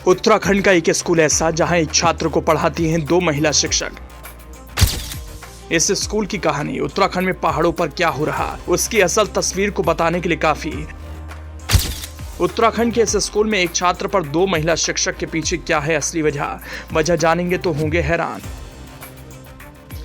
उत्तराखंड का एक स्कूल ऐसा जहां एक छात्र को पढ़ाती हैं 2 महिला शिक्षक। इस स्कूल की कहानी उत्तराखंड में पहाड़ों पर क्या हो रहा उसकी असल तस्वीर को बताने के लिए काफी। उत्तराखंड के इस स्कूल में एक छात्र पर 2 महिला शिक्षक के पीछे क्या है असली वजह जानेंगे तो होंगे हैरान।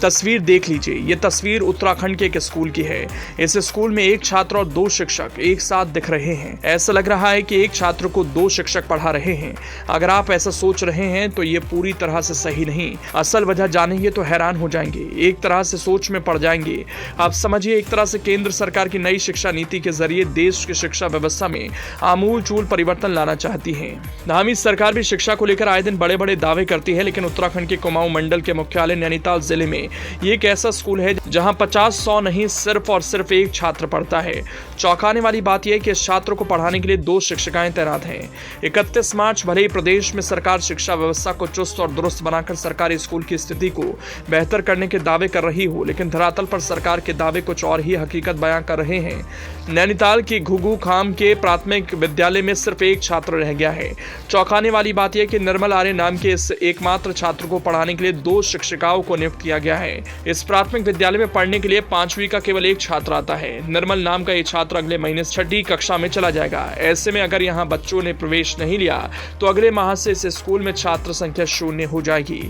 तस्वीर देख लीजिए, ये तस्वीर उत्तराखंड के एक स्कूल की है। इस स्कूल में एक छात्र और 2 शिक्षक एक साथ दिख रहे हैं। ऐसा लग रहा है कि एक छात्र को 2 शिक्षक पढ़ा रहे हैं। अगर आप ऐसा सोच रहे हैं तो ये पूरी तरह से सही नहीं। असल वजह जानेंगे तो हैरान हो जाएंगे, एक तरह से सोच में पड़ जाएंगे। आप समझिए, एक तरह से केंद्र सरकार की नई शिक्षा नीति के जरिए देश की शिक्षा व्यवस्था में आमूल चूल परिवर्तन लाना चाहती है। नामी सरकार भी शिक्षा को लेकर आए दिन बड़े बड़े दावे करती है, लेकिन उत्तराखंड के कुमाऊं मंडल के मुख्यालय नैनीताल जिले में ये एक ऐसा स्कूल है जहां 50-100 नहीं सिर्फ और सिर्फ एक छात्र पढ़ता है। चौंकाने वाली बात यह है कि इस छात्र को पढ़ाने के लिए 2 शिक्षिकाएं तैनात हैं। 31 मार्च भले ही प्रदेश में सरकार शिक्षा व्यवस्था को चुस्त और दुरुस्त बनाकर सरकारी स्कूल की स्थिति को बेहतर करने के दावे कर रही हो, लेकिन धरातल पर सरकार के दावे कुछ और ही हकीकत बयां कर रहे हैं। नैनीताल की घुघू खाम के प्राथमिक विद्यालय में सिर्फ एक छात्र रह गया है। चौंकाने वाली बात यह कि निर्मल आर्य नाम के इस एकमात्र छात्र को पढ़ाने के लिए 2 शिक्षिकाओं को नियुक्त किया गया है। इस प्राथमिक विद्यालय में पढ़ने के लिए 5वीं का केवल एक छात्र आता है। निर्मल नाम का ये छात्र अगले महीने 6ठी कक्षा में चला जाएगा। ऐसे में अगर यहाँ बच्चों ने प्रवेश नहीं लिया तो अगले माह से इस स्कूल में छात्र संख्या 0 हो जाएगी।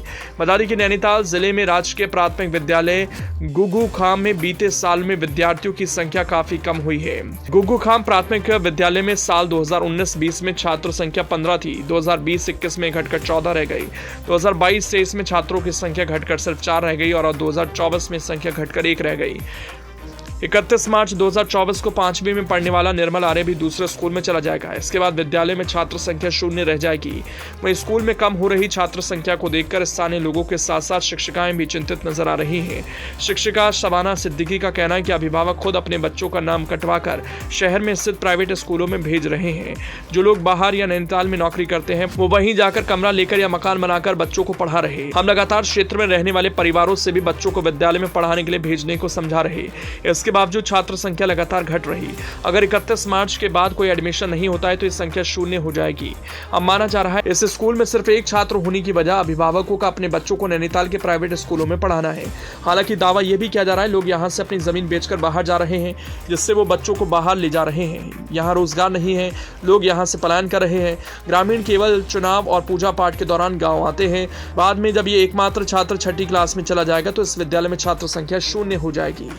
बता दें कि नैनीताल जिले में राजकीय प्राथमिक विद्यालय गुगू खाम में बीते साल में विद्यार्थियों की संख्या काफी कम हुई है। गुगू खाम प्राथमिक विद्यालय में साल 2019-20 में छात्र संख्या 15 थी। 2020-21 में घटकर 14 रह गई। 2022-23 में छात्रों की संख्या घटकर सिर्फ 4 रह गई और 2024 में संख्या घटकर 1 रह गई। 31 मार्च 2024 को 5वीं में पढ़ने वाला निर्मल आर्य भी दूसरे स्कूल में चला जाएगा। इसके बाद विद्यालय में छात्र संख्या 0 रह जाएगी। वहीं स्कूल में कम हो रही छात्र संख्या को देखकर स्थानीय लोगों के साथ साथ शिक्षिकाएं भी चिंतित नजर आ रही हैं। शिक्षिका शबाना सिद्दीकी का कहना है कि अभिभावक खुद अपने बच्चों का नाम कटवाकर शहर में स्थित प्राइवेट स्कूलों में भेज रहे हैं। जो लोग बाहर या नैनीताल में नौकरी करते हैं वो वहीं जाकर कमरा लेकर या मकान बनाकर बच्चों को पढ़ा रहे। हम लगातार क्षेत्र में रहने वाले परिवारों से भी बच्चों को विद्यालय में पढ़ाने के लिए भेजने को समझा रहे। इसके बावजूद छात्र संख्या लगातार घट रही। अगर 31 मार्च के बाद कोई एडमिशन नहीं होता है तो इस संख्या 0 हो जाएगी। अब माना जा रहा है इस स्कूल में सिर्फ एक छात्र होने की वजह अभिभावकों का अपने बच्चों को नैनीताल के प्राइवेट स्कूलों में पढ़ाना है। हालांकि दावा यह भी किया जा रहा है लोग यहां से अपनी जमीन बेचकर बाहर जा रहे हैं, जिससे वो बच्चों को बाहर ले जा रहे हैं। यहाँ रोजगार नहीं है, लोग यहाँ से पलायन कर रहे हैं। ग्रामीण केवल चुनाव और पूजा पाठ के दौरान गाँव आते हैं। बाद में जब ये एकमात्र छात्र 6ठी क्लास में चला जाएगा तो इस विद्यालय में छात्र संख्या 0 हो जाएगी।